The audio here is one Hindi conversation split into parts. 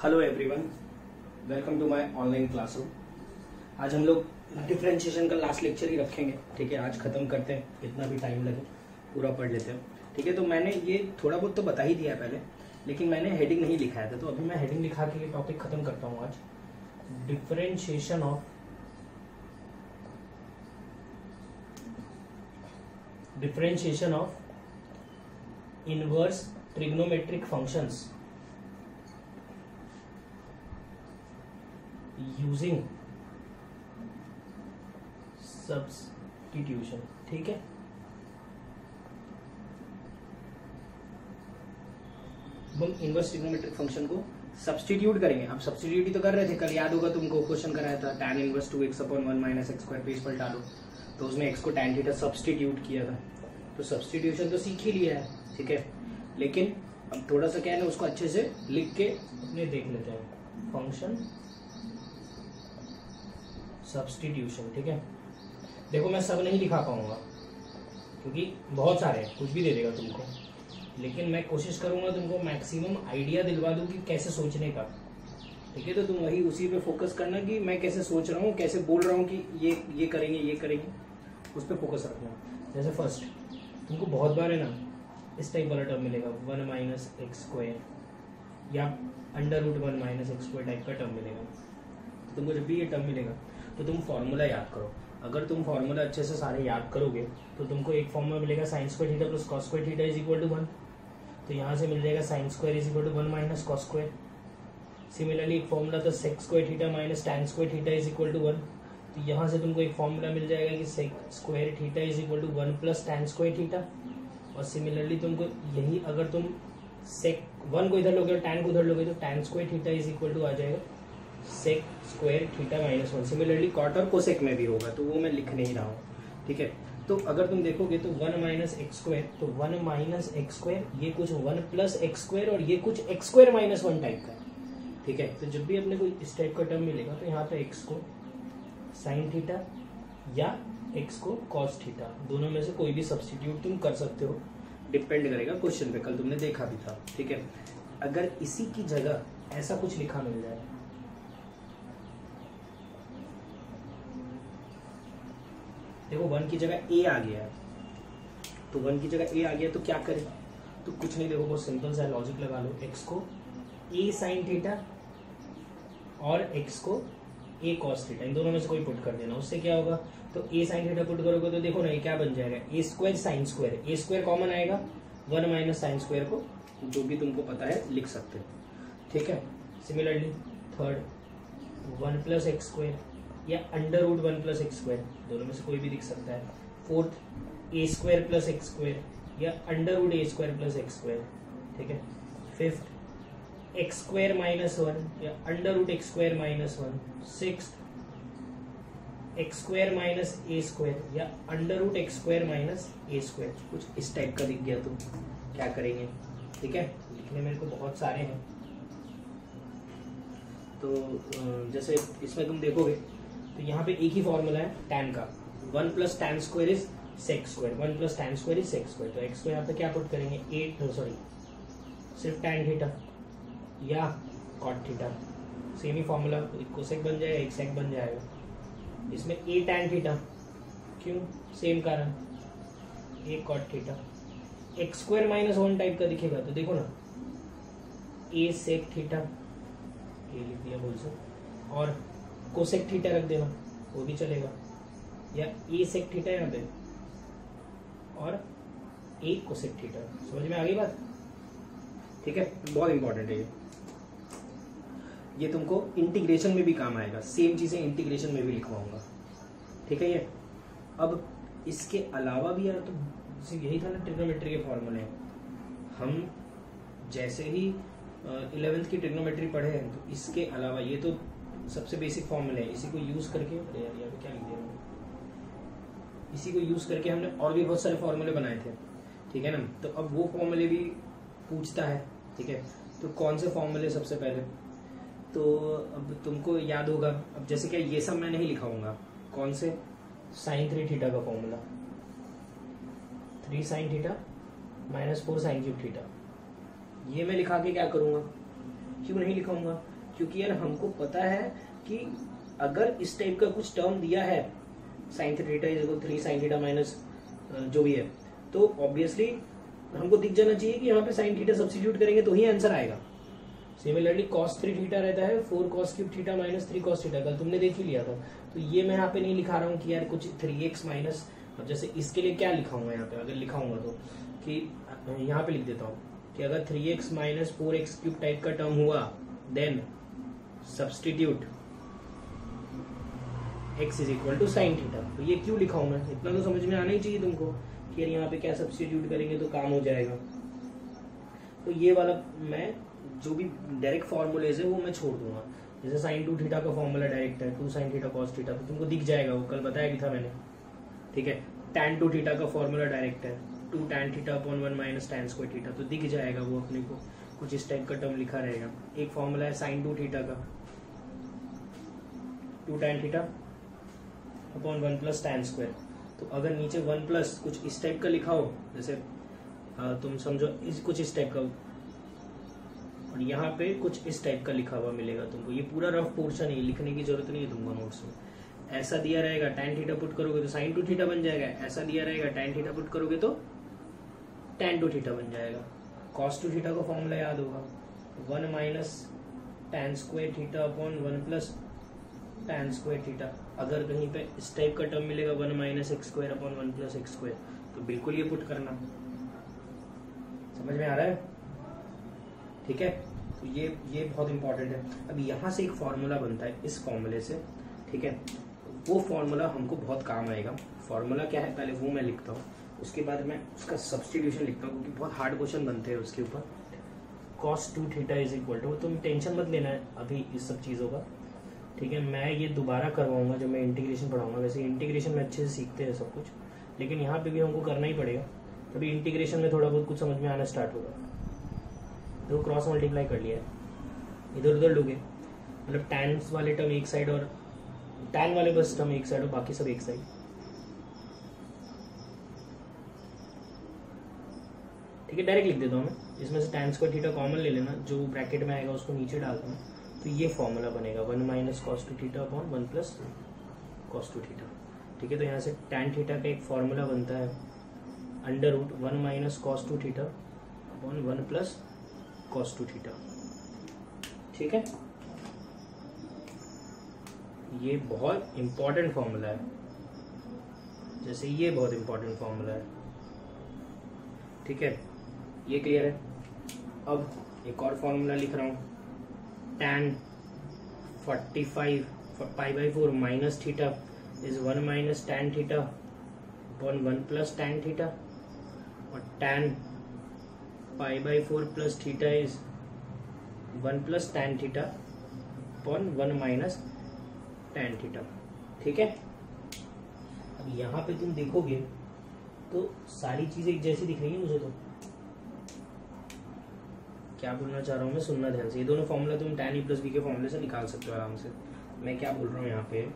Hello everyone, welcome to my online classroom. आज हम लोग डिफरेंशिएशन का लास्ट लेक्चर ही रखेंगे। ठीक है, आज खत्म करते हैं, कितना भी टाइम लगे पूरा पढ़ लेते हैं। ठीक है, तो मैंने ये थोड़ा बहुत तो बता ही दिया पहले, लेकिन मैंने हेडिंग नहीं लिखाया था, तो अभी मैं हेडिंग लिखा के ये टॉपिक खत्म करता हूँ आज। Differentiation of inverse trigonometric functions using substitution. ठीक है, हम इनवर्स ट्रिग्नोमेट्रिक फंक्शन को सब्स्टिट्यूट करेंगे। अब सब्स्टिट्यूट ही तो कर रहे थे कल, याद होगा तुमको क्वेश्चन कराया था tan inverse 2x/1 - x² page पर डालो, तो उसमें x को tan थीटा सब्स्टिट्यूट किया था। तो सब्स्टिट्यूशन तो सीख ही लिया है, ठीक है, लेकिन अब थोड़ा सा क्या है ना, उसको अच्छे से लिख के अपने देख लेते हैं। फंक्शन सब्स्टिट्यूशन, ठीक है। देखो मैं सब नहीं लिखा पाऊंगा क्योंकि बहुत सारे हैं, कुछ भी दे देगा तुमको, लेकिन मैं कोशिश करूंगा तुमको मैक्सिमम आइडिया दिलवा दूं कि कैसे सोचने का। ठीक है, तो तुम वही उसी पे फोकस करना कि मैं कैसे सोच रहा हूँ, कैसे बोल रहा हूँ कि ये करेंगे, ये करेंगे, उस पर फोकस रखना। जैसे फर्स्ट तुमको बहुत बार है ना इस टाइप वाला टर्म मिलेगा 1 - x² या √1 - x² टाइप का टर्म मिलेगा। तो तुमको जब भी ये टर्म मिलेगा तो तुम फॉर्मूला याद करो। अगर तुम फॉर्मूला अच्छे से सारे याद करोगे तो तुमको एक फॉर्मूला मिलेगा sin² थीटा + cos² थीटा = 1। तो यहाँ से मिल जाएगा sin² = 1 - cos²। सिमिलरली एक फॉर्मूला था sec² थीटा - tan² थीटा = 1। तो यहाँ से तुमको एक फॉर्मूला मिल जाएगा कि sec² थीटा = 1 + tan² थीटा। और सिमिलरली तुमको यही अगर तुम sec1 को इधर लोगे और tan को उधर लोगे तो tan² थीटा = आ जाएगा sec² थीटा - 1। सिमिलरली कॉट और कोसेक में भी होगा, तो वो मैं लिख नहीं रहा हूँ। ठीक है, तो अगर तुम देखोगे तो 1 - x², तो 1 - x², ये कुछ 1 + x² और ये कुछ x² - 1 टाइप का। ठीक है, तो जब भी अपने को इस टाइप का टर्म मिलेगा तो यहाँ पे x को sin थीटा या x को cos थीटा, दोनों में से कोई भी सब्स्टिट्यूट तुम कर सकते हो, डिपेंड करेगा क्वेश्चन पे। कल तुमने देखा भी था। ठीक है, अगर इसी की जगह ऐसा कुछ लिखा मिल जाए, देखो 1 की जगह a आ गया है, तो 1 की जगह a आ गया तो क्या करें? तो कुछ नहीं, देखो बहुत सिंपल सा लॉजिक लगा लो। x को a sin थीटा और x को a cos थीटा, इन दोनों में से कोई पुट कर देना। उससे क्या होगा, तो a sin थीटा पुट करोगे तो देखो ना ये क्या बन जाएगा, a² sin²। a² कॉमन आएगा, 1 - sin² को जो भी तुमको पता है लिख सकते हो। ठीक है, सिमिलरली थर्ड 1 + x² या √1 + x², दोनों में से कोई भी दिख सकता है। फोर्थ a² + x² या √a² + x²। ठीक है, फिफ्थ x² - 1 या √x² - 1। सिक्स्थ x² - a² या √x² - a²। कुछ इस टाइप का दिख गया तो क्या करेंगे? ठीक है, लिखने मेरे को बहुत सारे हैं, तो जैसे इसमें तुम देखोगे तो यहाँ पे एक ही फॉर्मूला है tan का, 1 + tan² = sec², 1 + tan² = sec²। तो x को यहाँ पे क्या पुट करेंगे, सिर्फ tan थीटा या cot थीटा, सेम ही फॉर्मूला, एक कोसेक बन जाएगा, एक सेक बन जाएगा। इसमें a tan थीटा, क्यों? सेम कारण, a cot theta. x² - 1 type का दिखेगा तो देखो ना a sec थीटा, ये लिख दिया बोल से, और कोसेक थीटा रख देना, वो भी चलेगा, या a sec थीटा यहाँ पे और a कोसेक थीटा। समझ में आ गई बात? ठीक है, बहुत इंपॉर्टेंट है ये तुमको इंटीग्रेशन में भी काम आएगा, सेम चीजें इंटीग्रेशन में भी लिखवाऊंगा। ठीक है, ये अब इसके अलावा भी यार, तो सिर्फ यही था ना ट्रिग्नोमेट्री के फॉर्मूले। हम जैसे ही 11th की ट्रिग्नोमेट्री पढ़े हैं, तो इसके अलावा ये तो सबसे बेसिक फॉर्मूले है, इसी को यूज करके, अरे यार यहाँ पे क्या लिख दिया मैंने, इसी को यूज करके हमने और भी बहुत सारे फॉर्मूले बनाए थे। ठीक है ना, तो अब वो फॉर्मूले भी पूछता है। ठीक है, तो कौन से फॉर्मूले सबसे पहले, तो अब तुमको याद होगा, अब जैसे क्या ये सब मैं नहीं लिखाऊंगा, कौन से, sin 3 थीटा का formula, 3 sin theta - 4 sin³ theta, ये मैं लिखा के क्या करूंगा, क्यों नहीं लिखाऊंगा? क्योंकि यार हमको पता है कि अगर इस टाइप का कुछ टर्म दिया है sine theta is equal 3 sine theta minus जो भी है, तो ऑब्वियसली हमको दिख जाना चाहिए कि यहाँ पे साइन थीटा सब्स्टिट्यूट करेंगे तो ही आंसर आएगा। सिमिलरली cos 3 थीटा रहता है 4 cos cube theta minus 3 cos theta, कल तुमने देख ही लिया था। तो ये मैं यहाँ पे नहीं लिखा रहा हूँ कि यार कुछ 3x माइनस, अब जैसे इसके लिए क्या लिखाऊंगा यहाँ पे, अगर लिखाऊंगा तो कि यहाँ पे लिख देता हूँ कि अगर 3x minus 4x cube type का टर्म हुआ then substitute x is equal to sine theta. तो ये क्यों लिखाऊं मैं, इतना तो समझ में आना ही चाहिए तुमको कि यार यहाँ पे क्या सब्स्टिट्यूट करेंगे तो काम हो जाएगा। तो ये वाला मैं जो भी डायरेक्ट फॉर्मूलेज है वो मैं छोड़ दूंगा। जैसे साइन 2 थीटा का फॉर्मूला डायरेक्ट है 2 साइन थीटा कॉस थीटा, तो तुमको दिख जाएगा, वो कल बताया भी था मैंने, ठीक है। tan 2 थीटा का फॉर्मूला डायरेक्ट है 2 tan theta upon 1 minus tan square theta, तो दिख जाएगा वो अपने को, कुछ इस टाइप का टर्म लिखा रहेगा। एक फॉर्मूला है साइन 2 थीटा का 2 tan theta upon 1 plus tan square, तो अगर नीचे 1 प्लस कुछ इस टाइप का लिखा हो, जैसे तुम समझो कुछ इस टाइप का, और यहाँ पे कुछ इस टाइप का लिखा हुआ मिलेगा तुमको। ये पूरा रफ पोर्शन है, लिखने की जरूरत नहीं है तुमको नोट्स में। ऐसा दिया रहेगा tan थीटा पुट करोगे तो sin 2 थीटा बन जाएगा, ऐसा दिया रहेगा tan थीटा पुट करोगे तो tan 2 थीटा बन जाएगा। cos 2 थीटा का फॉर्मूला याद होगा 1 minus tan square theta upon 1 plus tan square theta. अगर कहीं पे इस टाइप का टर्म मिलेगा 1 minus x square upon 1 plus x square, तो बिल्कुल ये पुट करना। समझ में आ रहा है, ठीक है। तो ये बहुत इंपॉर्टेंट है। अब यहाँ से एक फॉर्मूला बनता है इस फॉर्मूले से, ठीक है। वो फॉर्मूला हमको बहुत काम आएगा। फॉर्मूला क्या है पहले वो मैं लिखता हूँ, उसके बाद मैं उसका सब्स्टिट्यूशन लिखता हूँ, क्योंकि बहुत हार्ड क्वेश्चन बनते हैं उसके ऊपर। cos 2 theta is equal to, तुम टेंशन मत लेना है अभी इस सब चीज़ों का, ठीक है। मैं ये दोबारा करवाऊंगा जब मैं इंटीग्रेशन पढ़ाऊंगा। वैसे इंटीग्रेशन में अच्छे से सीखते हैं सब कुछ, लेकिन यहाँ पे भी हमको करना ही पड़ेगा, तभी इंटीग्रेशन में थोड़ा बहुत कुछ समझ में आना स्टार्ट होगा। तो क्रॉस मल्टीप्लाई कर लिया है, इधर उधर लोगे, मतलब टैन वाले टर्म एक साइड और टैन वाले बस टर्म एक साइड और बाकी सब एक साइड। ठीक है, डायरेक्ट लिख देता हूँ मैं। इसमें से टैन स्क्वायर थीटा कॉमन ले लेना, जो ब्रैकेट में आएगा उसको नीचे डाल देना, तो ये फॉर्मूला बनेगा 1 minus cos 2 theta upon 1 plus cos 2 theta. ठीक है, तो यहाँ से टैन थीटा का एक फॉर्मूला बनता है under root 1 minus cos 2 theta upon 1 plus cos 2 theta. ठीक है, ये बहुत इंपॉर्टेंट फॉर्मूला है, जैसे ये बहुत इंपॉर्टेंट फॉर्मूला है। ठीक है, ये क्लियर है। अब एक और फॉर्मूला लिख रहा हूँ, tan 45 pi by 4 minus theta is 1 minus tan theta upon 1 plus tan theta, और tan pi by 4 plus theta is 1 plus tan theta upon 1 minus tan theta. ठीक है, अब यहाँ पे तुम देखोगे तो सारी चीजें एक जैसी दिख रही है मुझे। तो क्या बोलना चाह रहा हूँ मैं, सुनना ध्यान से। ये दोनों फॉर्मूला तुम tan e प्लस बी के फॉर्मूले से निकाल सकते हो आराम से। मैं क्या बोल रहा हूँ यहाँ पे,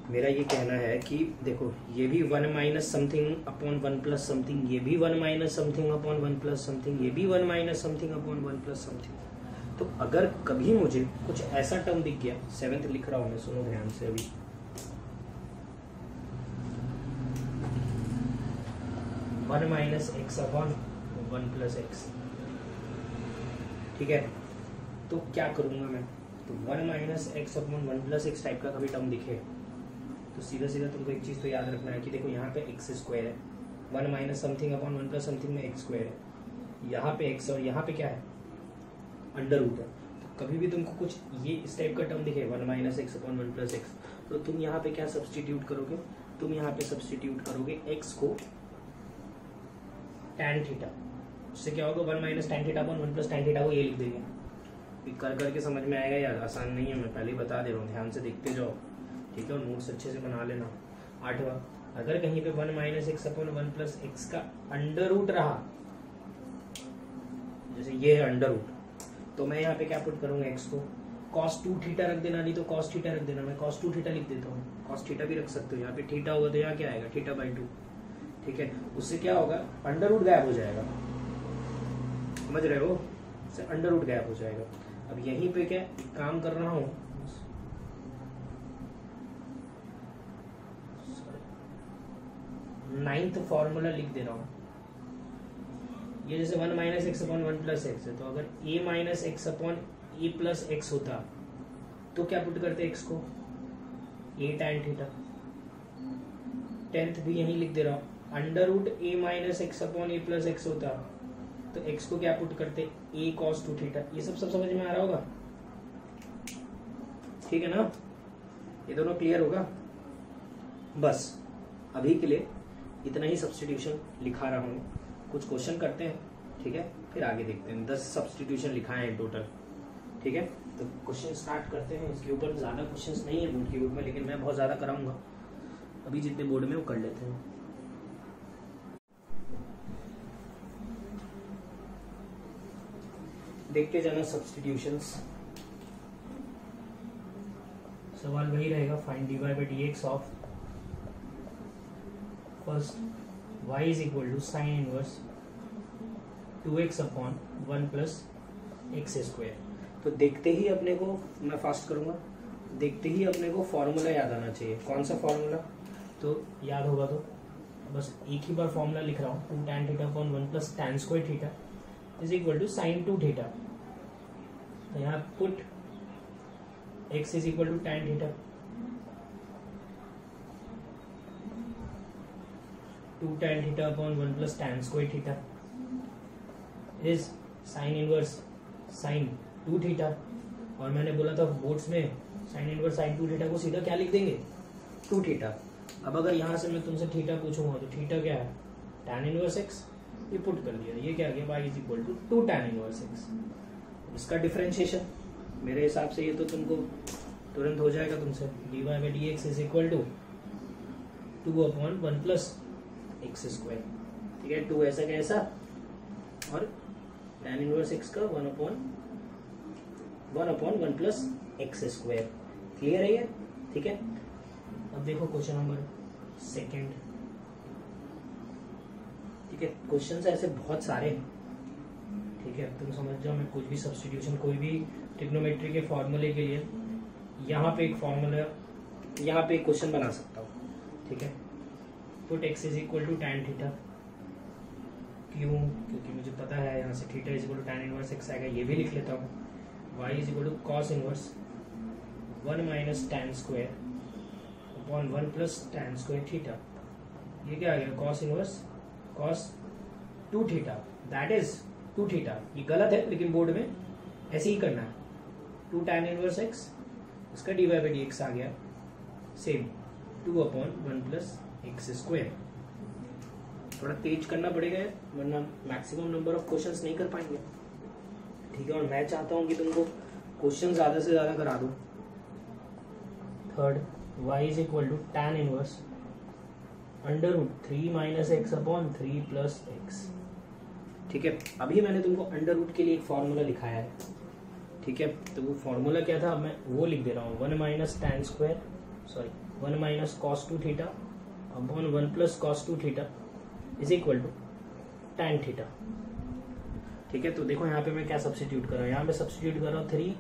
मेरा ये कहना है कि देखो ये भी 1 minus something upon 1 plus something, ये भी 1 minus something upon 1 plus something, ये भी 1 minus something upon 1 plus something. तो अगर कभी मुझे कुछ ऐसा टर्म दिख गया, 7th लिख रहा हूँ मैं, सुनो ध्यान से अभी, 1 minus x upon 1 plus x. ठीक है, तो क्या करूंगा मैं, तो 1 minus x upon 1 plus x type का कभी टर्म दिखे तो सीधा सीधा तुमको एक चीज तो याद रखना है कि देखो यहाँ पे एक्स स्क्वायर है, 1 minus something upon 1 plus something में एक्स स्क्वायर है, यहाँ पे एक्स और यहाँ पे क्या है अंडर रूट है। तो कभी भी तुमको कुछ ये इस टाइप का टर्म दिखे 1 minus x upon 1 plus x, तो तुम यहाँ पे क्या सब्सटीट्यूट करोगे, तुम यहाँ पे सब्सटीट्यूट करोगे एक्स को tan थीटा, उससे क्या होगा 1 minus tan theta upon 1 plus tan theta को ये लिख देंगे। कर करके समझ में आएगा यार, आसान नहीं है, मैं पहले ही बता दे रहा हूँ, ध्यान से देखते जाओ। ठीक है, और नोट्स अच्छे से बना लेना। 8वां, अगर कहीं पे 1 minus x upon 1 plus x का अंडर रूट रहा, जैसे ये है अंडर रूट, तो मैं यहाँ पे क्या पुट करूंगा, एक्स को cos 2 थीटा रख देना, नहीं तो cos थीटा रख देना। मैं cos 2 थीटा लिख देता हूँ, cos थीटा भी रख सकते हो। यहाँ पे थीटा होगा तो यहाँ क्या आएगा, थीटा बाई 2। ठीक है, उससे क्या होगा, अंडर रूट गायब हो जाएगा, समझ रहे हो, उससे अंडर रूट गायब हो जाएगा। अब यहीं पे क्या एक काम कर रहा हूं, नाइन्थ फॉर्मूला लिख दे रहा हूं। ये जैसे 1 minus x upon 1 plus x है, तो अगर a minus x upon a plus x होता तो क्या पुट करते एक्स को, a tan थीटा। 10th भी यही लिख दे रहा हूं, under root a minus x upon a plus x होता तो x को क्या पुट करते, a cos 2 थीटा। ये सब समझ में आ रहा होगा, ठीक है ना, ये दोनों क्लियर होगा। बस अभी के लिए इतना ही सब्स्टिट्यूशन लिखा रहा हूँ, कुछ क्वेश्चन करते हैं, ठीक है, फिर आगे देखते हैं। 10 सब्स्टिट्यूशन लिखाए हैं टोटल, ठीक है। तो क्वेश्चन स्टार्ट करते हैं। इसके ऊपर ज़्यादा क्वेश्चंस नहीं है बोर्ड के बुक में, लेकिन मैं बहुत ज़्यादा कराऊंगा, अभी जितने बोर्ड में वो कर लेते हैं। देखते जाना सब्स्टिट्यूशंस। सवाल वही रहेगा, find dy by dx of first y is equal to sine inverse 2x upon 1 plus x square. तो देखते ही अपने को, मैं फास्ट करूंगा, देखते ही अपने को फॉर्मूला याद आना चाहिए। कौन सा फॉर्मूला, तो याद होगा तो बस एक ही बार फॉर्मूला लिख रहा हूँ, 2 tan theta upon 1 plus tan square theta is equal to sine 2 theta. तो यहाँ put x is equal to tan theta, 2 tan theta upon 1 plus tan square theta is sine inverse sine 2 theta. और मैंने बोला था बोर्ड्स में साइन इनवर्स साइन 2 थीटा को सीधा क्या लिख देंगे, 2 थीटा। अब अगर यहाँ से मैं तुमसे थीटा पूछूंगा तो थीटा क्या है, tan इनवर्स x, ये पुट कर दिया, ये क्या आ गया, y is equal to 2 tan inverse x। इसका डिफरेंशिएशन मेरे हिसाब से ये तो तुमको तुरंत हो जाएगा तुमसे, dy by dx is equal to 2 upon 1 plus x square, ठीक है। 2 ऐसा कैसा और tan इनवर्स x का 1 upon 1 plus x square. Clear है ये, ठीक है। अब देखो क्वेश्चन नंबर सेकंड, ठीक है। क्वेश्चंस ऐसे बहुत सारे हैं, ठीक है, तुम समझ जाओ। मैं कुछ भी सब्स्टिट्यूशन, कोई भी ट्रिग्नोमेट्री के फॉर्मूले के लिए यहाँ पे एक फॉर्मूला, यहाँ पे एक क्वेश्चन बना सकता हूँ, ठीक है। Put x is equal to tan theta, क्यों, क्योंकि मुझे पता है यहाँ से theta is equal to tan inverse x आएगा, ये भी लिख लेता हूँ। y is equal to cos inverse 1 minus tan square upon 1 plus tan square theta. ये क्या आ गया, cos inverse cos 2 theta, that is 2 theta. ये गलत है लेकिन बोर्ड में ऐसे ही करना है। 2 tan इनवर्स x, इसका dy बाई dx आ गया same 2 upon 1 plus x square. थोड़ा तेज करना पड़ेगा वरना मैक्सिमम नंबर ऑफ क्वेश्चंस नहीं कर पाएंगे, ठीक है। और मैं चाहता हूँ कि तुमको क्वेश्चन ज्यादा से ज्यादा करा दूं। Third, y is equal to tan inverse under root 3 minus x upon 3 plus x, ठीक है। अभी मैंने तुमको अंडर रूट के लिए एक फॉर्मूला लिखाया है, ठीक है। तो वो फॉर्मूला क्या था, मैं वो लिख दे रहा हूँ, 1 minus tan square, sorry 1 minus cos 2 theta upon 1 plus cos 2 theta is equal to tan theta, ठीक है। तो देखो यहाँ पे मैं क्या सब्स्टिट्यूट कर रहा हूँ, यहाँ पे सब्स्टिट्यूट कर रहा हूँ 3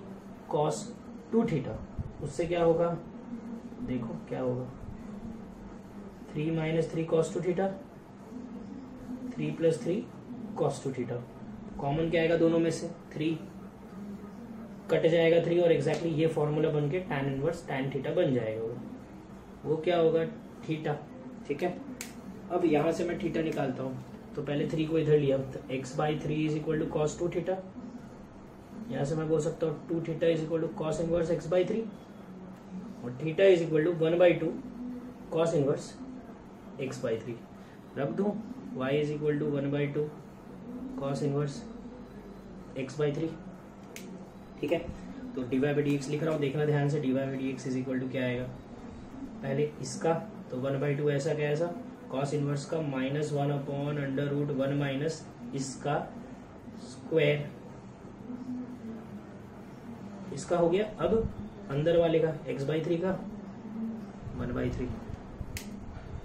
cos 2 थीटा, उससे क्या होगा, देखो क्या होगा, 3 minus 3 cos 2 theta, 3 plus 3 cos 2 theta. Common क्या आएगा दोनों में से, 3 कट जाएगा 3 और एग्जैक्टली ये फॉर्मूला बन के tan इनवर्स tan थीटा बन जाएगा, वो क्या होगा, थीटा, ठीक है। अब यहाँ से मैं थीटा निकालता हूँ, तो पहले 3 को इधर लिया, तो x by 3 is equal to cos 2 theta. यहाँ से मैं बोल सकता हूँ 2 theta is equal to cos inverse x by 3 और theta is equal to 1 by 2 cos inverse x by 3। रख दूँ, y is equal to 1 by 2 cos inverse x by 3, ठीक है। तो dy बाई dx लिख रहा हूँ, देखना ध्यान से, dy by dx is equal to क्या आएगा, पहले इसका तो 1 बाई 2 ऐसा क्या ऐसा, cos इनवर्स का minus 1 upon under root 1 minus इसका स्क्वायर, इसका हो गया। अब अंदर वाले का x बाई 3 का 1 बाई 3,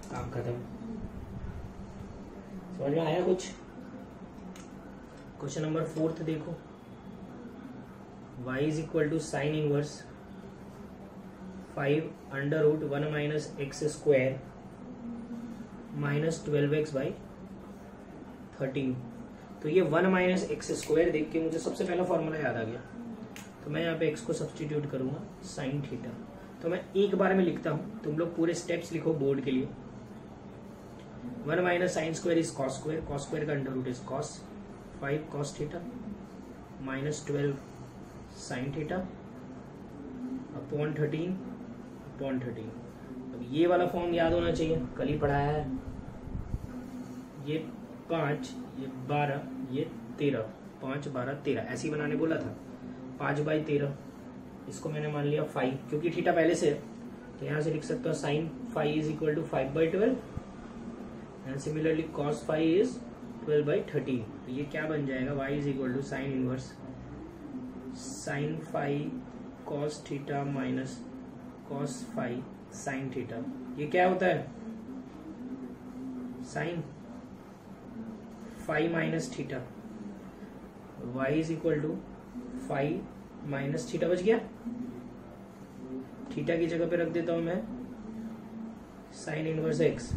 काम खत्म। समझ में आया कुछ। क्वेश्चन नंबर 4 देखो, y is equal to sine inverse 5 under root 1 minus x square minus 12x by 13। तो ये 1 माइनस एक्स स्क्वायर देख के मुझे सबसे पहला फॉर्मूला याद आ गया, तो मैं यहाँ पे x को सब्सटीट्यूट करूंगा साइन थीटा। तो मैं एक बार में लिखता हूँ, तुम लोग पूरे स्टेप्स लिखो बोर्ड के लिए। 1 minus sine square is cos square, cos square का under root is cos 5 cos theta minus 12 sine theta upon 13। अब ये वाला फॉर्म याद होना चाहिए, कल ही पढ़ाया है। ये 5, ये 12, ये 13, 5 12 13 ऐसे ही बनाने बोला था। 5 बाई 13, इसको मैंने मान लिया 5, क्योंकि थीटा पहले से है तो यहाँ से लिख सकता हूँ sine 5 is equal to 5 by 12 and similarly cos 5 is 12 by 13। तो ये क्या बन जाएगा, y is equal to sine inverse sine 5 cos theta minus cos 5 sine theta. ये क्या होता है, sine 5 minus theta, y is equal to 5 minus theta बच गया। थीटा की जगह पे रख देता हूं मैं साइन इनवर्स x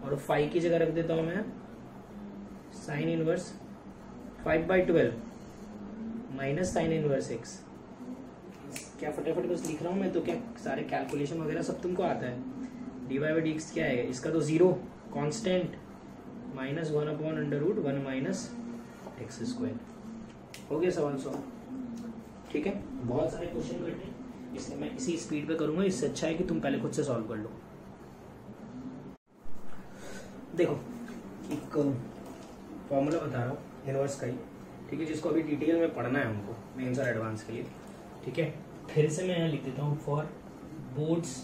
और 5 की जगह रख देता हूं मैं sign inverse 5 by 12 minus sine inverse x। क्या फटाफट बस लिख रहा हूं मैं, तो क्या सारे कैलकुलेशन वगैरह सब तुमको आता है। D y by d x क्या है, इसका तो zero constant minus 1 upon under root 1 minus x square. हो गया सवाल सॉल्व, ठीक है। बहुत सारे क्वेश्चन करते हैं, इसलिए मैं इसी स्पीड पे करूंगा। इससे अच्छा है कि तुम पहले खुद से सॉल्व कर लो। देखो एक फॉर्मूला बता रहा हूँ इनवर्स का ही, ठीक है, जिसको अभी डिटेल में पढ़ना है हमको मेंस और एडवांस के लिए, ठीक है। फिर से मैं यहाँ लिख देता हूँ फॉर बोर्ड्स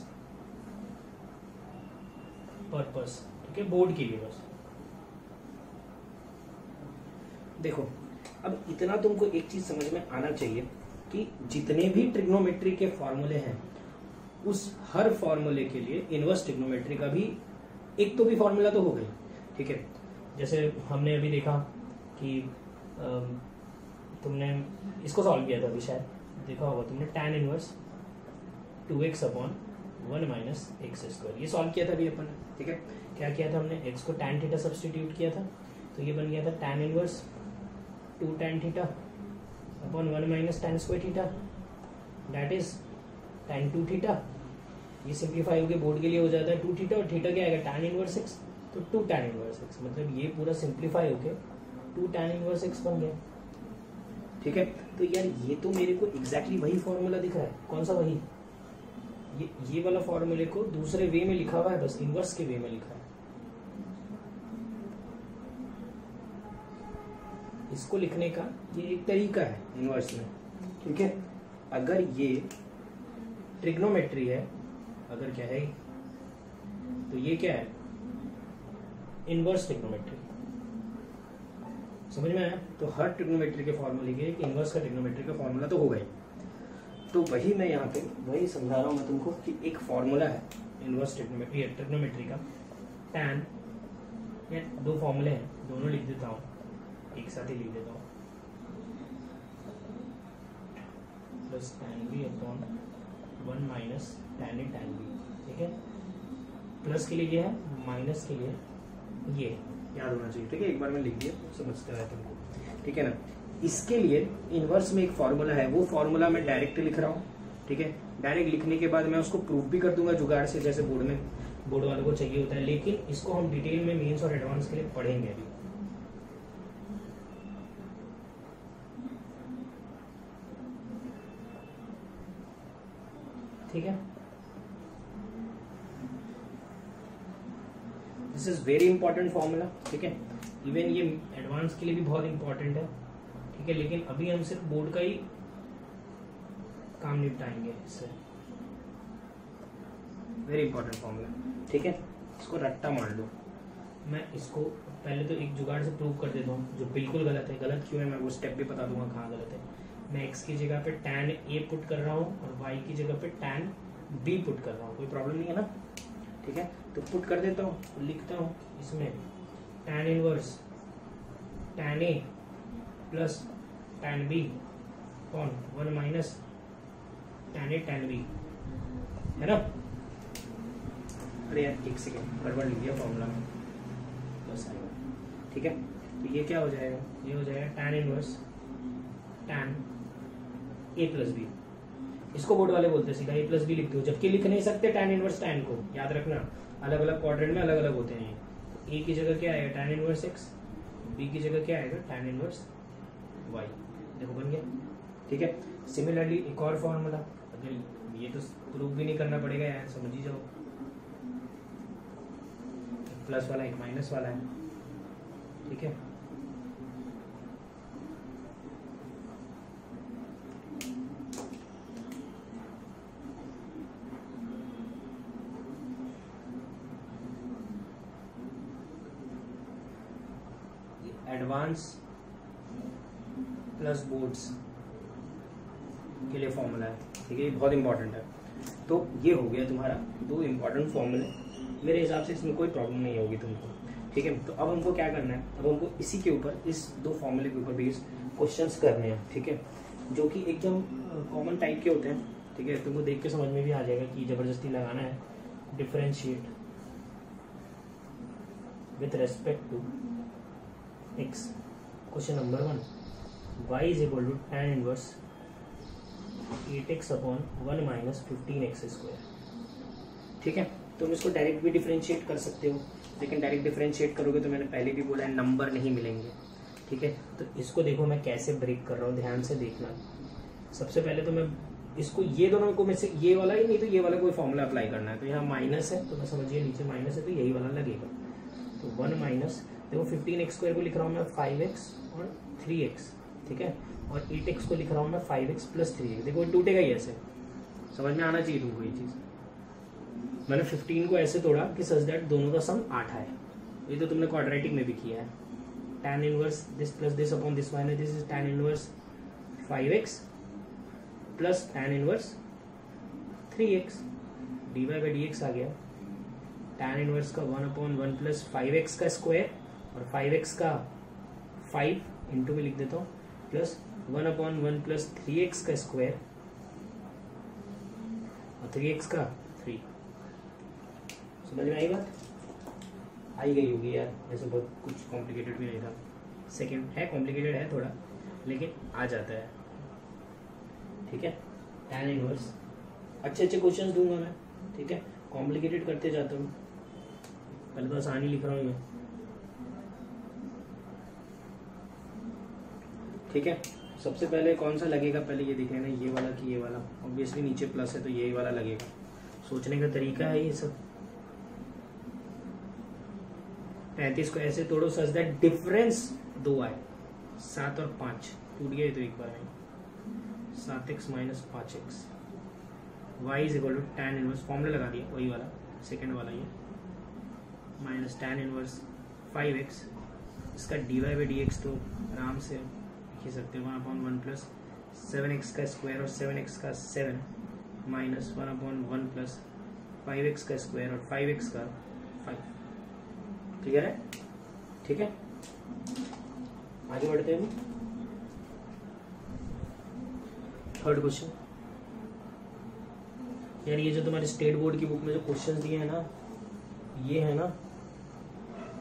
पर्पस, ठीक है, बोर्ड के लिए बस। देखो अब इतना तुमको एक चीज समझ में आना चाहिए कि जितने भी ट्रिग्नोमेट्री के फॉर्मूले हैं उस हर फॉर्मूले के लिए इनवर्स ट्रिग्नोमेट्री का भी एक तो भी फॉर्मूला तो हो गई, ठीक है। जैसे हमने अभी देखा कि तुमने इसको सॉल्व किया था अभी, शायद देखा होगा तुमने, tan inverse 2x upon 1 minus x square, ये सॉल्व किया था अभी अपन, ठीक है। क्या किया था हमने, x को tan थीटा सब्सटीट्यूट किया था, तो ये बन गया था tan inverse 2 tan theta upon 1 minus tan square theta, that is tan 2 theta. ये सिंप्लीफाई होकर बोर्ड के लिए हो जाता है 2 थीटा, और थीटा क्या आएगा tan इनवर्स x, तो 2 tan इनवर्स x, मतलब ये पूरा सिंप्लीफाई होके 2 tan इनवर्स x बन गया, ठीक है। तो यार ये तो मेरे को एग्जैक्टली वही फॉर्मूला दिख रहा है। कौन सा वही, ये वाला फॉर्मूले को दूसरे वे में लिखा हुआ है, बस इनवर्स के वे में लिखा है। इसको लिखने का ये एक तरीका है इनवर्स में, ठीक है। अगर ये ट्रिग्नोमेट्री है, अगर क्या है तो ये क्या है, इनवर्स ट्रिग्नोमेट्री। समझ में आया, तो हर ट्रिग्नोमेट्री के फॉर्मूले के इनवर्स का ट्रिग्नोमेट्री का फॉर्मूला तो हो गई। तो वही मैं यहाँ पे वही समझा रहा हूँ मैं तुमको कि एक फॉर्मूला है इनवर्स ट्रिग्नोमेट्री का, tan, या दो फॉर्मूले हैं, दोनों लिख देता हूँ, एक साथ ही लिख देता हूँ, plus tan b upon 1 minus tan a tan b, ठीक है। प्लस के लिए ये है, माइनस के लिए ये याद होना चाहिए, ठीक है। एक बार में लिख दिया, समझते रहे तुमको, ठीक है ना। इसके लिए इनवर्स में एक फॉर्मूला है, वो फॉर्मूला मैं डायरेक्ट लिख रहा हूँ, ठीक है। डायरेक्ट लिखने के बाद मैं उसको प्रूफ भी कर दूंगा जुगाड़ से, जैसे बोर्ड वालों को चाहिए होता है, लेकिन इसको हम डिटेल में मेंस और एडवांस के लिए पढ़ेंगे अभी। ठीक है, this is very important formula, ठीक है। इवन ये एडवांस के लिए भी बहुत इंपॉर्टेंट है, ठीक है। लेकिन अभी हम सिर्फ बोर्ड का ही काम निपटाएंगे इससे। वेरी इंपॉर्टेंट फॉर्मूला, ठीक है। इसको रट्टा मार लो। मैं इसको पहले तो एक जुगाड़ से प्रूव कर देता हूँ, जो बिल्कुल गलत है। गलत क्यों है मैं वो स्टेप भी बता दूंगा कहाँ गलत है। मैं x की जगह पे tan a पुट कर रहा हूँ और y की जगह पे tan b पुट कर रहा हूँ, कोई प्रॉब्लम नहीं है ना, ठीक है। तो पुट कर देता हूँ, लिखता हूँ इसमें tan inverse tan a plus tan b कौन 1 minus tan A tan B है ना। अरे यार एक सेकेंड, गड़बड़ लिख दिया फॉर्मूला में, बस आएगा। ठीक है, तो ये क्या हो जाएगा, ये हो जाएगा tan inverse tan A plus B. इसको बोर्ड वाले बोलते हैं सीधा A प्लस बी लिखते हो, जबकि लिख नहीं सकते tan इनवर्स tan को, याद रखना अलग अलग क्वाड्रेंट में अलग अलग होते हैं। A की जगह क्या आएगा tan इनवर्स x, B की जगह क्या आएगा tan इनवर्स y। देखो बन गया। ठीक है, सिमिलरली एक और फॉर्मूला, अगर ये तो प्रूफ भी नहीं करना पड़ेगा यार, समझ ही जाओ। एक प्लस वाला एक माइनस वाला है। ठीक है, एडवांस प्लस बोर्ड्स के लिए फॉर्मूला है। ठीक है, ये बहुत इंपॉर्टेंट है। तो ये हो गया तुम्हारा 2 इंपॉर्टेंट फॉर्मूले। मेरे हिसाब से इसमें कोई प्रॉब्लम नहीं होगी तुमको। ठीक है, तो अब हमको क्या करना है, अब हमको इसी के ऊपर, इस 2 फॉर्मूले के ऊपर बेस्ड क्वेश्चंस करने हैं। ठीक है, जो कि एकदम कॉमन टाइप के होते हैं। ठीक है, तुमको देख के समझ में भी आ जाएगा कि जबरदस्ती लगाना है। Differentiate with respect to x। Question number 1, y is equal to tan inverse 8x upon 1 minus 15x square. ठीक है, तुम इसको डायरेक्ट भी डिफरेंशिएट कर सकते हो, लेकिन डायरेक्ट डिफरेंशिएट करोगे तो मैंने पहले भी बोला है नंबर नहीं मिलेंगे। ठीक है, तो इसको देखो मैं कैसे ब्रेक कर रहा हूँ, ध्यान से देखना। सबसे पहले तो मैं इसको, ये दोनों को में से ये वाला ही नहीं तो ये वाला कोई फॉर्मूला अप्लाई करना है। तो यहाँ माइनस है तो मैं समझिए नीचे माइनस है तो यही वाला लगेगा। तो 1 माइनस, देखो 15x स्क्वायर को लिख रहा हूँ मैं 5x और 3x। ठीक है, और 8x को लिख रहा हूँ मैं 5x प्लस 3x। देखो टूटेगा ही ऐसे, समझ में आना चाहिए तुमको ये चीज़। मैंने 15 को ऐसे तोड़ा कि सच दैट दोनों का सम 8 है। ये तो तुमने क्वाड्रेटिक में भी किया है। tan inverse this plus this upon this minus this is tan inverse 5x plus tan inverse 3x। dy by dx आ गया। tan इनवर्स का 1 अपॉन 1 प्लस 5x का स्क्वायर और 5x का 5 इंटू में लिख देता हूँ, प्लस 1 अपॉन 1 प्लस 3x का स्क्वायर और 3x का 3। समझ में आई बात? आई गई होगी यार, ऐसे बहुत कुछ कॉम्प्लिकेटेड भी नहीं था। सेकंड है कॉम्प्लिकेटेड है थोड़ा, लेकिन आ जाता है। ठीक है, tan इनवर्स, अच्छे अच्छे क्वेश्चंस दूंगा मैं। ठीक है, कॉम्प्लिकेटेड करते जाता हूँ, पहले तो आसानी लिख रहा हूँ मैं। ठीक है, सबसे पहले कौन सा लगेगा पहले ये देख लेना, ये वाला कि ये वाला। ऑब्वियसली नीचे प्लस है तो यही वाला लगेगा। सोचने का तरीका है ये सब। 35 को ऐसे तोड़ो सच दैट डिफरेंस 2 आए। 7 और 5 टूट गया तो एक बार में 7x minus 5x। y is equal to tan inverse, formula लगा दिया वही वाला, सेकेंड वाला ये, माइनस tan इनवर्स 5x। इसका dy बाई dx तो आराम से लिख ही सकते हैं, 1 अपॉन 1 प्लस 7x का स्क्वायर और 7x का 7 माइनस 1 अपॉन 1 प्लस 5x का स्क्वायर और 5x का 5। क्लियर है? ठीक है, आगे बढ़ते हैं। Third question. यार ये जो तुम्हारे स्टेट बोर्ड की बुक में जो क्वेश्चंस दिए हैं ना, ये है ना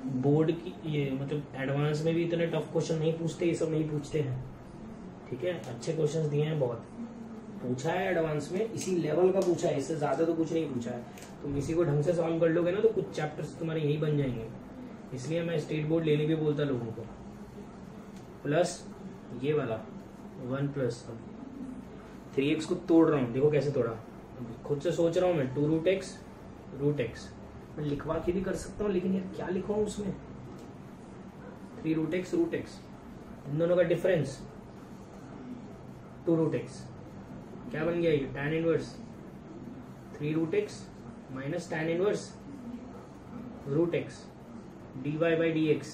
बोर्ड की, ये मतलब एडवांस में भी इतने टफ क्वेश्चन नहीं पूछते, ये सब नहीं पूछते हैं। ठीक है, अच्छे क्वेश्चंस दिए हैं, बहुत पूछा है एडवांस में, इसी लेवल का पूछा है, इससे ज्यादा तो कुछ नहीं पूछा है। तुम इसी को ढंग से सॉल्व कर लोगे ना तो कुछ चैप्टर्स तुम्हारे यही बन जाएंगे। इसलिए मैं स्टेट बोर्ड लेने भी बोलता लोगों को। प्लस ये वाला 1 प्लस 3x को तोड़ रहा हूँ, देखो कैसे तोड़ा, खुद से सोच रहा हूँ मैं। 2 रूट एक्स मैं लिखवा के भी कर सकता हूँ, लेकिन यार क्या लिखवाऊँ उसमें। 3 रूट एक्स इन दोनों का डिफरेंस 2 रूट एक्स क्या बन गया, ये tan inverse 3 root x minus tan inverse root x dy by dx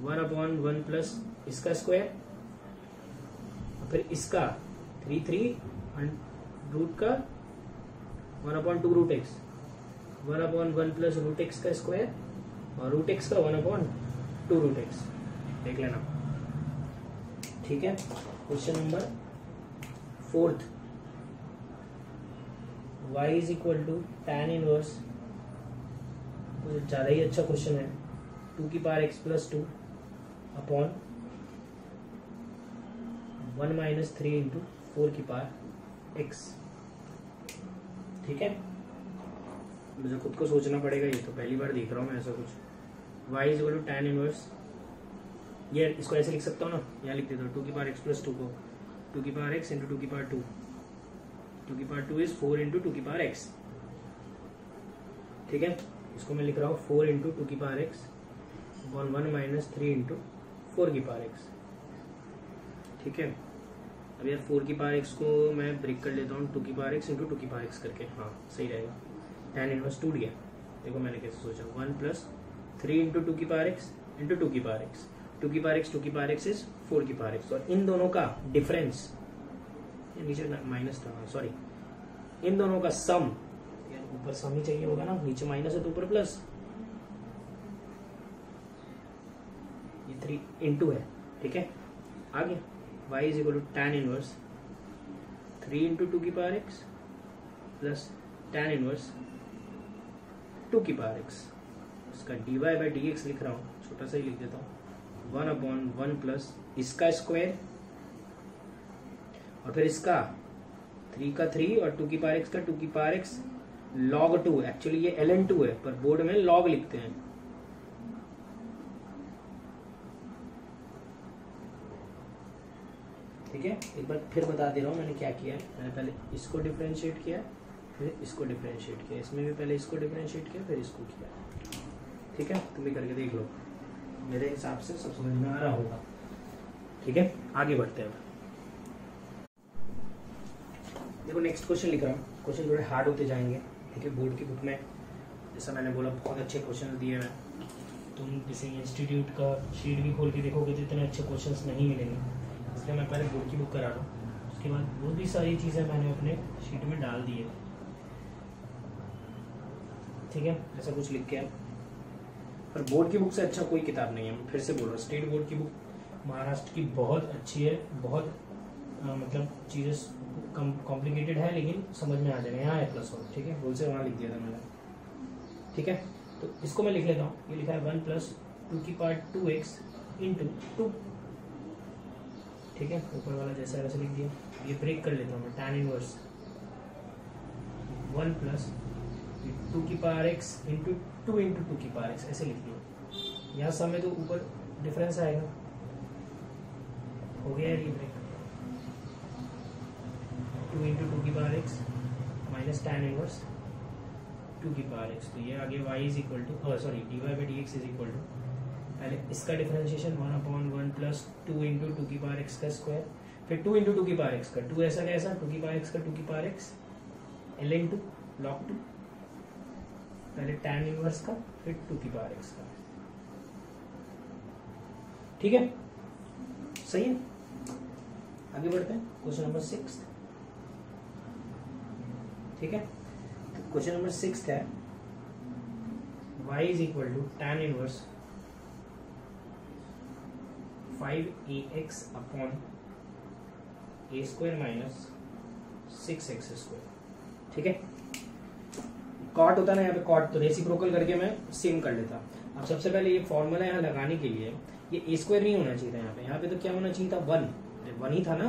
1 upon 1 plus इसका स्क्वायर फिर इसका 3 रूट का 1 upon 2 root x 1 upon 1 plus root x का स्क्वायर और रूट एक्स का 1 अपॉन 2 रूट एक्स। देख लेना। ठीक है, question number fourth, y is equal to tan inverse, कुछ ज़्यादा ही अच्छा क्वेश्चन है, 2 की power x plus 2 upon 1 minus 3 into 4 की पावर x। ठीक है, मुझे खुद को सोचना पड़ेगा, ये तो पहली बार देख रहा हूँ मैं ऐसा कुछ। y is equal to tan inverse, ये इसको ऐसे लिख सकता हूँ ना, यहाँ लिख देता हूँ 2 की पावर x प्लस 2 को 2 की पावर x इंटू 2 की पावर 2, 2 की पावर 2 इज 4 इंटू 2 की पावर x। ठीक है, इसको मैं लिख रहा हूँ 4 इंटू 2 की power x upon 1 minus 3 into 4 की पावर x। ठीक है, अब यार 4 की पावर x को मैं ब्रेक कर लेता हूँ 2 की पावर x इंटू 2 की पावर x करके, हाँ सही रहेगा। tan इनवर्स टूट गया, देखो मैंने कैसे सोचा, 1 प्लस 3 इंटू 2 की पावर x इंटू 2 की पावर x, 2 की पावर x इज 4 की पावर x, और इन दोनों का डिफरेंस, नीचे माइनस था सॉरी, इन दोनों का सम, यार ऊपर सम ही चाहिए होगा ना, नीचे माइनस है तो ऊपर प्लस, ये 3 इंटू है। ठीक है, आगे y is equal to tan inverse 3 into 2 की power x plus tan inverse 2 की पावर x, इसका dy बाई dx लिख रहा हूँ, छोटा सा ही लिख देता हूँ, 1 अपॉन 1 प्लस इसका स्क्वायर और फिर इसका 3 का 3 और 2 की पावर x का 2 की पावर x log 2, एक्चुअली ये ln2 है पर बोर्ड में log लिखते हैं। ठीक है, एक बार फिर बता दे रहा हूँ मैंने क्या किया है, मैंने पहले इसको डिफरेंशिएट किया फिर इसको डिफरेंशिएट किया, इसमें भी पहले इसको डिफरेंशिएट किया फिर इसको किया। ठीक है, तुम भी करके देख लो, मेरे हिसाब से सब समझ में आ रहा होगा। ठीक है, आगे बढ़ते हैं। देखो नेक्स्ट क्वेश्चन लिख रहा हूँ, क्वेश्चन थोड़े हार्ड होते जाएंगे। ठीक है, बोर्ड की बुक में जैसा मैंने बोला बहुत अच्छे क्वेश्चन दिए हैं, तुम किसी इंस्टीट्यूट का शीट भी खोल के देखोगे तो इतने अच्छे क्वेश्चंस नहीं मिलेंगे, इसलिए मैं पहले बोर्ड की बुक करा रहा हूँ, उसके बाद वो भी सारी चीज़ें मैंने अपने शीट में डाल दी है। ठीक है, ऐसा कुछ लिख के, पर बोर्ड की बुक से अच्छा कोई किताब नहीं है, फिर से बोल रहा हूँ, स्टेट बोर्ड की बुक महाराष्ट्र की बहुत अच्छी है, बहुत मतलब चीज़ें कॉम्प्लिकेटेड है लेकिन समझ में आ जाएगा, यहाँ है प्लस 1। ठीक है, बोल से वहाँ लिख दिया था मैंने। ठीक है, तो इसको मैं लिख लेता हूँ, ये लिखा है 1 प्लस 2 की पावर 2x इंटू 2। ठीक है, ऊपर वाला जैसा वैसे लिख दिया, ये ब्रेक कर लेता हूँ मैं, tan इनवर्स 1 प्लस 2 की पावर x इंटू 2 इंटू 2 की पावर x, ऐसे लिख दिया। यहाँ समय तो ऊपर डिफरेंस आएगा, हो गया ये ब्रेक, 2 इंटू 2 की power x minus tan inverse 2 की पावर x, तो ये आगे y is equal to sorry dy by dx is equal to, पहले इसका डिफरेंशिएशन 1 अपॉन 1 प्लस 2 इंटू 2 की पावर x का स्क्वायर, फिर 2 इंटू 2 की पावर x का 2 ऐसा कैसा 2 की पावर x का 2 की पावर x ln2 log 2, पहले tan इनवर्स का फिर 2 की पावर x का। ठीक है, सही है, आगे बढ़ते हैं क्वेश्चन नंबर 6। ठीक है, क्वेश्चन नंबर 6 है y is equal to tan inverse 5ax upon a square minus 6x square. ठीक है, कॉट होता है ना यहाँ पे, कॉट तो रेसिप्रोकल करके मैं सेम कर लेता। अब सबसे पहले ये फॉर्मूला यहाँ लगाने के लिए ये a स्क्वायर नहीं होना चाहिए था, यहाँ पे तो क्या होना चाहिए था 1 ही था ना,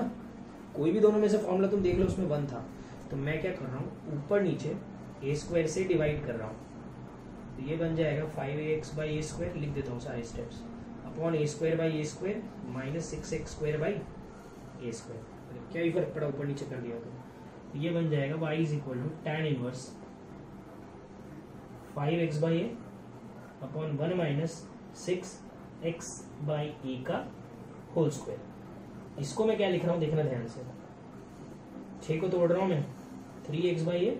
कोई भी दोनों में से फॉर्मूला तुम देख लो उसमें 1 था, तो मैं क्या कर रहा हूँ ऊपर नीचे a स्क्वायर से डिवाइड कर रहा हूँ, तो ये बन जाएगा 5ax बाई a स्क्वायर, लिख देता हूँ सारे steps, upon a square by a square minus 6x square by a square, क्या ही फर्क पड़ा ऊपर नीचे कर दिया तो ये बन जाएगा y is equal to tan inverse 5x by a upon 1 minus 6x by a का होल स्क्वायर। इसको मैं क्या लिख रहा हूँ देखना ध्यान से, 6 को तोड़ रहा हूँ मैं, 3x by a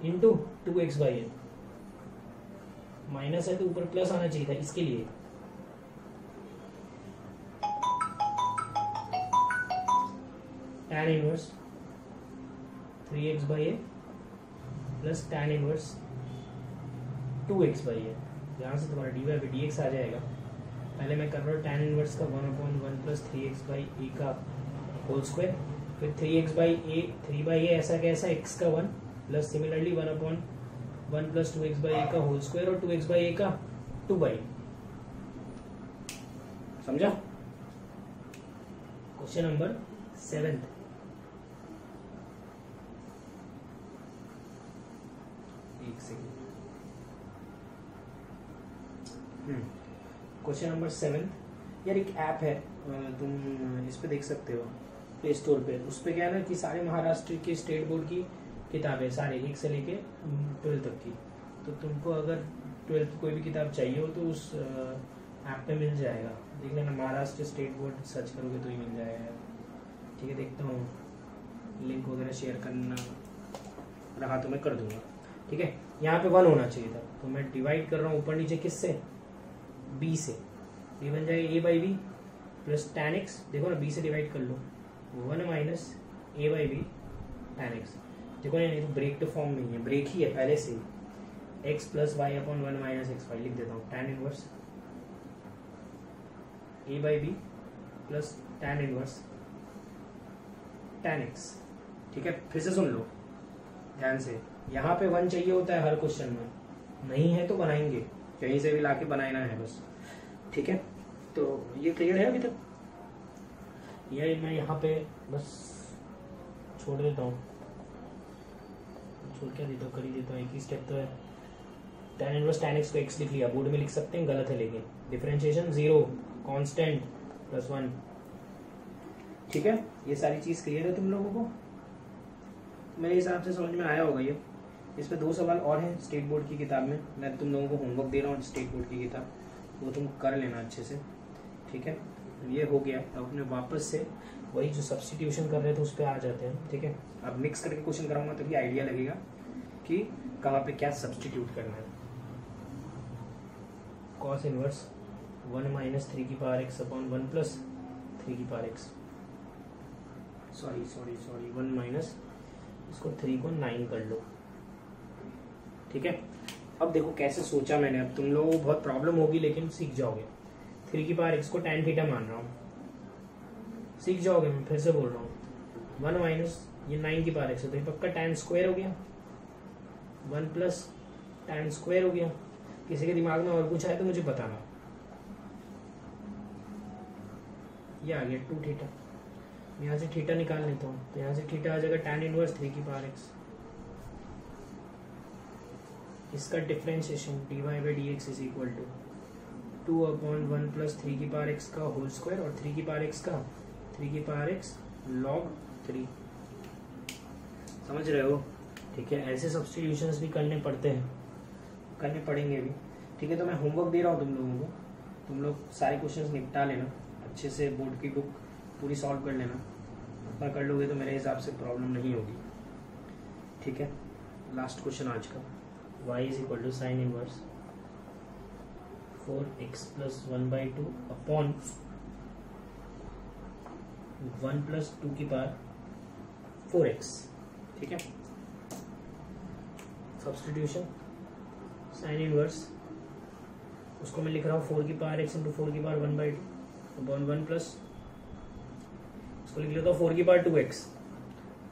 into 2x by a, minus है तो ऊपर प्लस आना चाहिए था, इसके लिए tan inverse 3x by a plus tan inverse 2x by a, यहाँ से तुम्हारा dy बाई dx आ जाएगा। पहले मैं कर रहा हूँ tan इनवर्स का 1 upon 1 plus 3x by a का होल स्क्वायर, फिर 3 ए ऐसा कैसा x का 1 प्लस सिमिलरली 1/1 प्लस 2x/a का होल स्क्वायर और 2x/a का 2/a। समझा? Question number 7। एक सेकेंड। क्वेश्चन नंबर 7 यार, एक ऐप है, तुम इस पे देख सकते हो प्ले स्टोर पे। उस पे क्या है ना कि सारे महाराष्ट्र के स्टेट बोर्ड की किताबें, सारे 1 से लेके 12 तक की। तो तुमको अगर 12th की कोई भी किताब चाहिए हो तो उस ऐप पे मिल जाएगा। देख लेना, महाराष्ट्र स्टेट बोर्ड सर्च करोगे तो ही मिल जाएगा। ठीक है, देखता हूँ, लिंक वगैरह शेयर करना रहा तो मैं कर दूंगा। ठीक है, यहाँ पे 1 होना चाहिए था, तो मैं डिवाइड कर रहा हूँ ऊपर नीचे किससे, b से। ये बन जाएगा a/b प्लस tan x। देखो ना, b से डिवाइड कर लो, 1 माइनस a/b tan x। देखो नहीं तो ब्रेक तो फॉर्म में ही है, ब्रेक ही है पहले से ही। x plus y upon 1 minus x y लिख देता हूँ। tan inverse a/b plus tan inverse tan x। ठीक है, फिर से सुन लो ध्यान से। यहाँ पे 1 चाहिए होता है हर क्वेश्चन में, नहीं है तो बनाएंगे, कहीं से भी लाके बनाना है बस। ठीक है, तो ये क्लियर है अभी तक? ये मैं यहाँ पे बस छोड़ देता हूँ, छोड़ क्या देता हूँ, कर ही देता हूँ, एक ही स्टेप तो है। tan इनवर्स tan x को x लिख लिया, बोर्ड में लिख सकते हैं, गलत है लेकिन। Differentiation 0, constant plus 1। ठीक है, ये सारी चीज क्लियर है तुम लोगों को? मेरे हिसाब से समझ में आया होगा ये। इसमें 2 सवाल और हैं स्टेट बोर्ड की किताब में, मैं तुम लोगों को होमवर्क दे रहा हूँ स्टेट बोर्ड की किताब, वो तुम कर लेना अच्छे से। ठीक है, ये हो गया। अब अपने वापस से वही जो सब्स्टिट्यूशन कर रहे थे उस पर आ जाते हैं। ठीक है, अब मिक्स करके क्वेश्चन कराऊंगा तभी आइडिया लगेगा कि कहाँ पे क्या सब्स्टिट्यूट करना है। कॉस इनवर्स 1 माइनस 3 की पावर x अपॉन 1 प्लस 3 की पावर x, सॉरी 1 माइनस, इसको 3 को 9 कर लो। ठीक है, अब देखो कैसे सोचा मैंने। अब तुम लोगों को बहुत प्रॉब्लम होगी लेकिन सीख जाओगे। 3 की पावर x को tan थीटा मान रहा हूँ, सीख जाओगे। मैं फिर से बोल रहा हूँ, 1 माइनस ये 9 की पावर x है तो ये पक्का tan स्क्वायर हो गया, 1 प्लस tan स्क्वायर हो गया। किसी के दिमाग में और कुछ आए तो मुझे बताना। ये आ गया 2 थीटा, यहाँ से थीटा निकाल लेता हूँ, तो यहाँ से थीटा आ जाएगा tan इनवर्स 3 की पावर x। इसका differentiation dy by d x is equal to 2/1 plus 3 की पावर x का होल स्क्वायर और 3 की पावर x का 3 की पावर x log 3। समझ रहे हो? ठीक है, ऐसे सब्स्टिट्यूशंस भी करने पड़ते हैं, करने पड़ेंगे भी। ठीक है, तो मैं होमवर्क दे रहा हूँ तुम लोगों को, तुम लोग सारे क्वेश्चंस निपटा लेना अच्छे से, बोर्ड की बुक पूरी सॉल्व कर लेना। इतना कर लोगे तो मेरे हिसाब से प्रॉब्लम नहीं होगी। ठीक है, लास्ट क्वेश्चन आज का, y is equal to sine inverse 4x plus 1/2 upon 1 plus 2 की पावर 4x। ठीक है, सब्स्टिट्यूशन साइन इनवर्स, उसको मैं लिख रहा हूँ 4 की पावर x इंटू 4 की पावर 1/2 अपॉन 1 प्लस, इसको लिख लेता हूँ 4 की पावर 2x,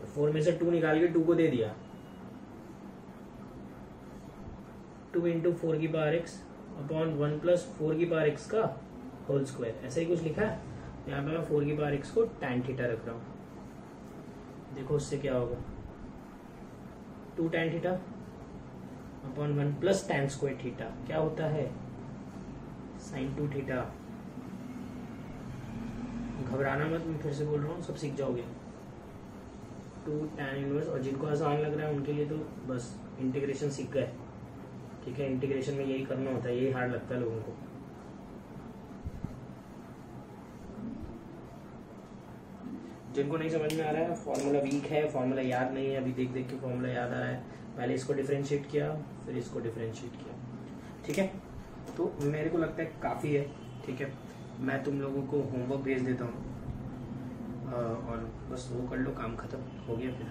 तो 4 में से 2 निकाल के 2 को दे दिया, 2 इंटू 4 की पावर x अपॉन 1 प्लस 4 की पावर x का होल स्क्वायर। ऐसा ही कुछ लिखा है। यहाँ पे मैं 4 की पावर x को tan थीटा रख रहा हूँ। देखो उससे क्या होगा, 2 tan theta upon 1 plus tan square theta क्या होता है, sin 2 थीटा। घबराना मत, मैं फिर से बोल रहा हूँ, सब सीख जाओगे। 2 tan इनवर्स, और जिनको आसान लग रहा है उनके लिए तो बस इंटीग्रेशन सीख गए। ठीक है, इंटीग्रेशन में यही करना होता है, यही हार्ड लगता है लोगों को। जिनको नहीं समझ में आ रहा है, फॉर्मूला वीक है, फॉर्मूला याद नहीं है, अभी देख देख के फॉर्मूला याद आ रहा है, पहले इसको डिफरेंशिएट किया फिर इसको डिफरेंशिएट किया। ठीक है, तो मेरे को लगता है काफ़ी है। ठीक है, मैं तुम लोगों को होमवर्क भेज देता हूँ और बस वो कर लो, काम खत्म हो गया, फिर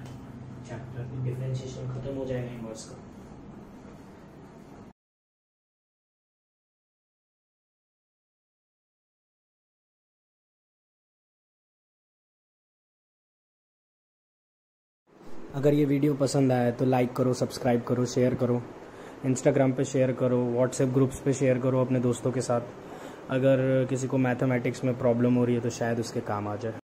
चैप्टर डिफरेंशिएशन खत्म हो जाएगा इनवर्स का। अगर ये वीडियो पसंद आया तो लाइक करो, सब्सक्राइब करो, शेयर करो, इंस्टाग्राम पे शेयर करो, व्हाट्सएप ग्रुप्स पे शेयर करो अपने दोस्तों के साथ। अगर किसी को मैथमेटिक्स में प्रॉब्लम हो रही है तो शायद उसके काम आ जाए।